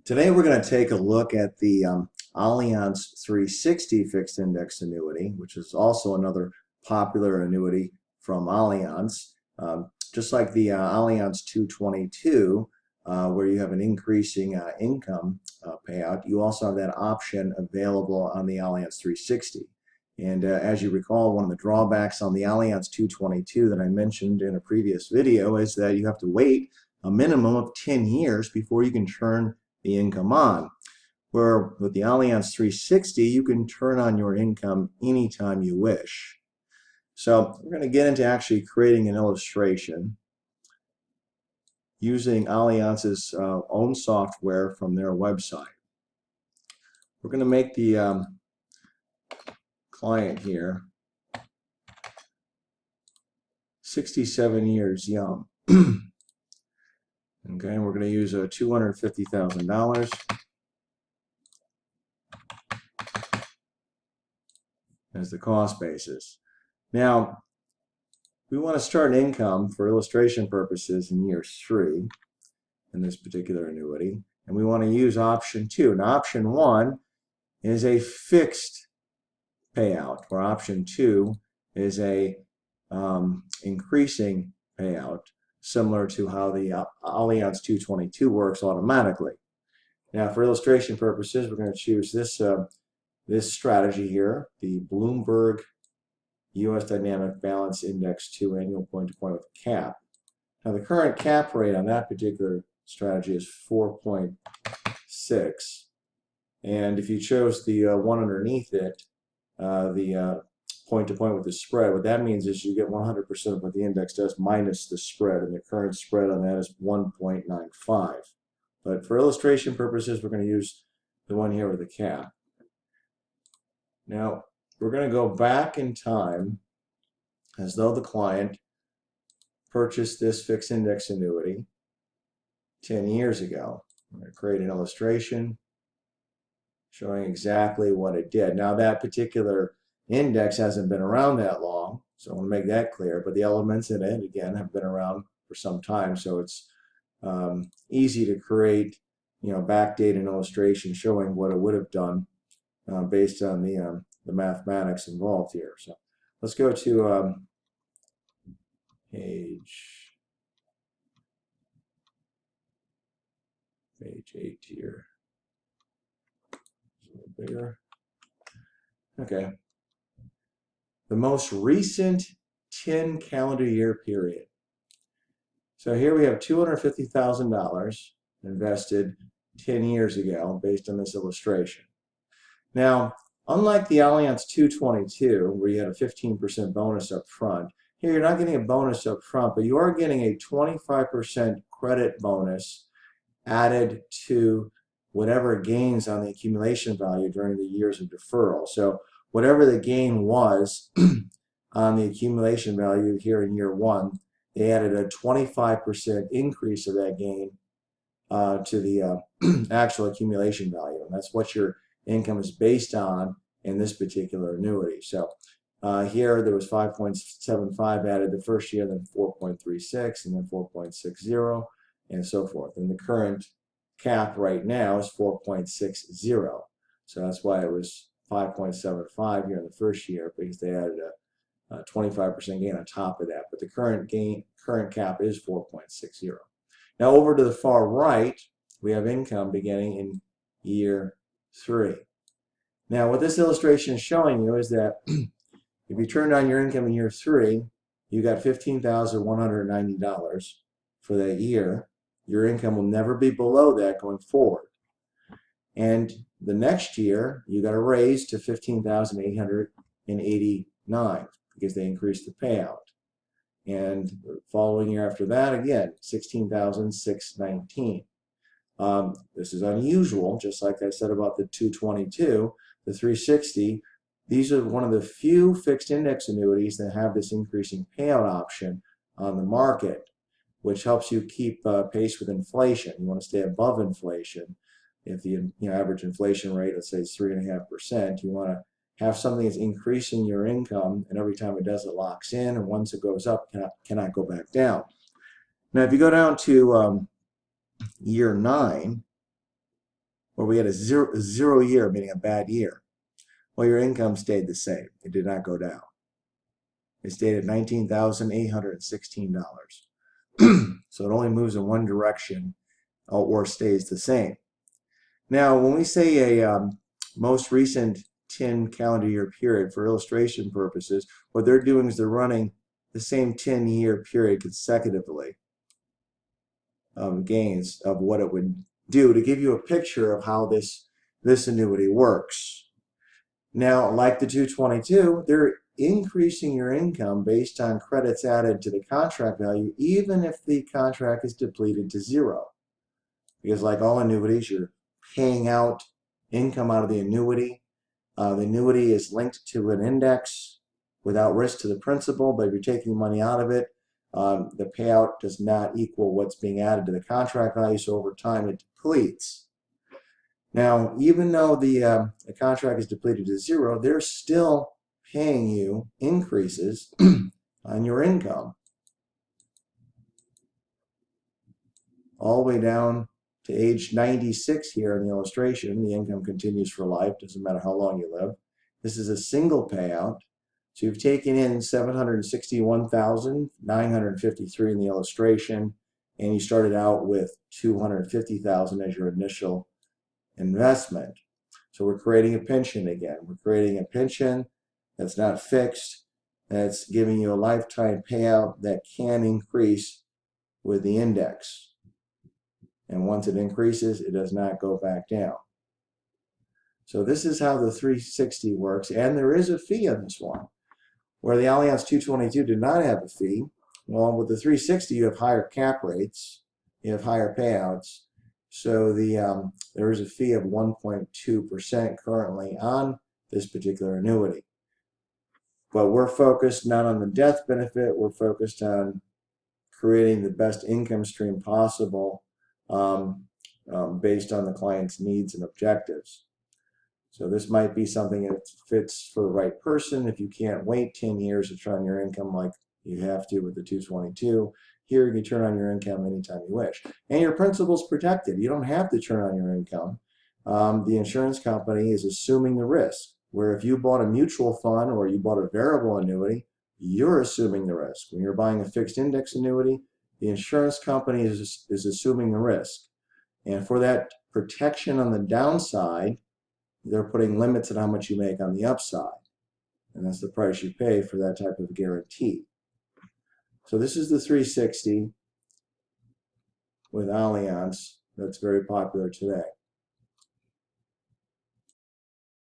Today we're going to take a look at the Allianz 360 fixed index annuity, which is also another popular annuity from Allianz. Just like the Allianz 222, where you have an increasing income payout, you also have that option available on the Allianz 360. And as you recall, one of the drawbacks on the Allianz 222 that I mentioned in a previous video is that you have to wait a minimum of 10 years before you can turn the income on. Where with the Allianz 360, you can turn on your income anytime you wish. So we're going to get into actually creating an illustration using Allianz's own software from their website. We're going to make the client here 67 years young. Okay, and we're going to use $250,000 as the cost basis. Now, we want to start income for illustration purposes in year 3 in this particular annuity, and we want to use option 2. Now, option 1 is a fixed payout, where option 2 is a increasing payout, similar to how the Allianz 222 works automatically. Now, for illustration purposes, we're going to choose this strategy here, the Bloomberg U.S. Dynamic Balance Index 2 annual point-to-point with a cap. Now, the current cap rate on that particular strategy is 4.6, and if you chose the one underneath it, the point-to-point with the spread, what that means is you get 100% of what the index does minus the spread, and the current spread on that is 1.95. But for illustration purposes, we're going to use the one here with the cap. Now, we're going to go back in time as though the client purchased this fixed index annuity 10 years ago. I'm going to create an illustration showing exactly what it did. Now, that particular index hasn't been around that long, so I want to make that clear, but the elements in it, again, have been around for some time, so it's easy to create, backdate an illustration showing what it would have done based on the mathematics involved here. So let's go to page 8 here. It's a little bigger. Okay. The most recent 10 calendar year period. So here we have $250,000 invested 10 years ago based on this illustration. Now, unlike the Allianz 222, where you had a 15% bonus up front, here you're not getting a bonus up front, but you are getting a 25% credit bonus added to whatever gains on the accumulation value during the years of deferral. So whatever the gain was on the accumulation value here in year 1, they added a 25% increase of that gain to the actual accumulation value. And that's what your income is based on in this particular annuity. So here there was 5.75 added the first year, then 4.36, and then 4.60, and so forth. And the current cap right now is 4.60. So that's why it was 5.75 here in the first year, because they added a 25% gain on top of that. But the current cap is 4.60. Now over to the far right, we have income beginning in year 3. Now what this illustration is showing you is that if you turned on your income in year 3, you got $15,190 for that year. Your income will never be below that going forward. And the next year, you got a raise to $15,889 because they increased the payout. And the following year after that, again, $16,619. This is unusual, just like I said about the 222, the 360. These are one of the few fixed index annuities that have this increasing payout option on the market, which helps you keep pace with inflation. You want to stay above inflation. If the average inflation rate, let's say, is 3.5%, you want to have something that's increasing your income, and every time it does, it locks in, and once it goes up, cannot go back down. Now, if you go down to year 9, where we had a zero year, meaning a bad year, well, your income stayed the same. It did not go down. It stayed at $19,816. So it only moves in one direction or stays the same. Now, when we say a most recent 10 calendar year period for illustration purposes, what they're doing is they're running the same 10-year period consecutively of gains of what it would do to give you a picture of how this annuity works. Now, like the 222, they're increasing your income based on credits added to the contract value, even if the contract is depleted to zero. Because like all annuities, you're paying out income out of the annuity. The annuity is linked to an index without risk to the principal, but if you're taking money out of it, the payout does not equal what's being added to the contract value, so over time it depletes. Now, even though the contract is depleted to zero, they're still paying you increases on your income all the way down to age 96 here in the illustration. The income continues for life, doesn't matter how long you live. This is a single payout. So you've taken in $761,953 in the illustration, and you started out with $250,000 as your initial investment. So we're creating a pension again. We're creating a pension that's not fixed, that's giving you a lifetime payout that can increase with the index. And once it increases, it does not go back down. So this is how the 360 works, and there is a fee on this one. Where the Allianz 222 did not have a fee, well, with the 360 you have higher cap rates, you have higher payouts. So there is a fee of 1.2% currently on this particular annuity. But we're focused not on the death benefit, we're focused on creating the best income stream possible based on the client's needs and objectives. So this might be something that fits for the right person. If you can't wait 10 years to turn on your income like you have to with the 222, here you can turn on your income anytime you wish. And your principal's protected. You don't have to turn on your income. The insurance company is assuming the risk, where if you bought a mutual fund or you bought a variable annuity, you're assuming the risk. When you're buying a fixed index annuity, the insurance company is assuming the risk. And for that protection on the downside, they're putting limits on how much you make on the upside. And that's the price you pay for that type of guarantee. So this is the 360 with Allianz that's very popular today.